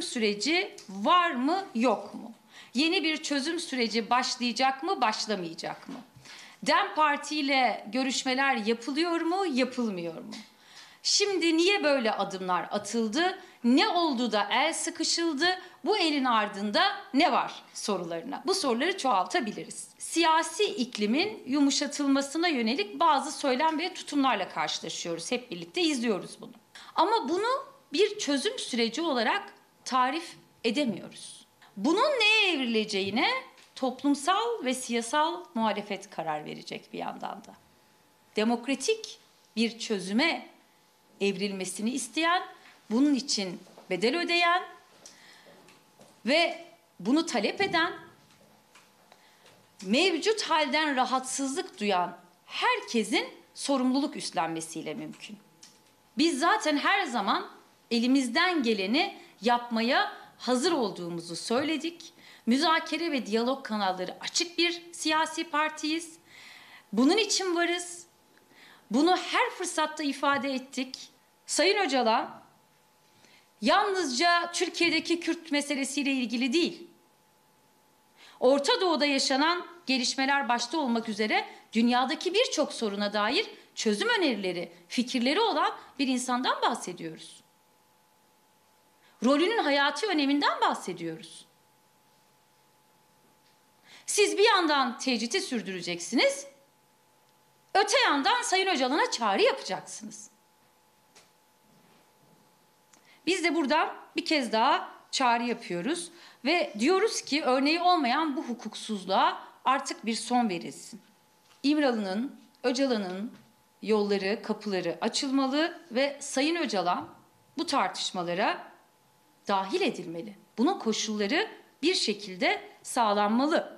süreci var mı, yok mu? Yeni bir çözüm süreci başlayacak mı, başlamayacak mı? DEM Parti ile görüşmeler yapılıyor mu, yapılmıyor mu? Şimdi niye böyle adımlar atıldı? Ne oldu da el sıkışıldı? Bu elin ardında ne var sorularına? Bu soruları çoğaltabiliriz. Siyasi iklimin yumuşatılmasına yönelik bazı söylem ve tutumlarla karşılaşıyoruz. Hep birlikte izliyoruz bunu. Ama bunu bir çözüm süreci olarak tarif edemiyoruz. Bunun neye evrileceğine toplumsal ve siyasal muhalefet karar verecek bir yandan da. Demokratik bir çözüme evrilmesini isteyen, bunun için bedel ödeyen ve bunu talep eden, mevcut halden rahatsızlık duyan herkesin sorumluluk üstlenmesiyle mümkün. Biz zaten her zaman elimizden geleni yapmaya hazır olduğumuzu söyledik. Müzakere ve diyalog kanalları açık bir siyasi partiyiz. Bunun için varız. Bunu her fırsatta ifade ettik. Sayın Öcalan, yalnızca Türkiye'deki Kürt meselesiyle ilgili değil, Orta Doğu'da yaşanan gelişmeler başta olmak üzere dünyadaki birçok soruna dair çözüm önerileri, fikirleri olan bir insandan bahsediyoruz. Rolünün hayati öneminden bahsediyoruz. Siz bir yandan tecriti sürdüreceksiniz, öte yandan Sayın Öcalan'a çağrı yapacaksınız. Biz de buradan bir kez daha çağrı yapıyoruz ve diyoruz ki örneği olmayan bu hukuksuzluğa artık bir son verilsin. İmralı'nın, Öcalan'ın yolları, kapıları açılmalı ve Sayın Öcalan bu tartışmalara dahil edilmeli. Bunun koşulları bir şekilde sağlanmalı.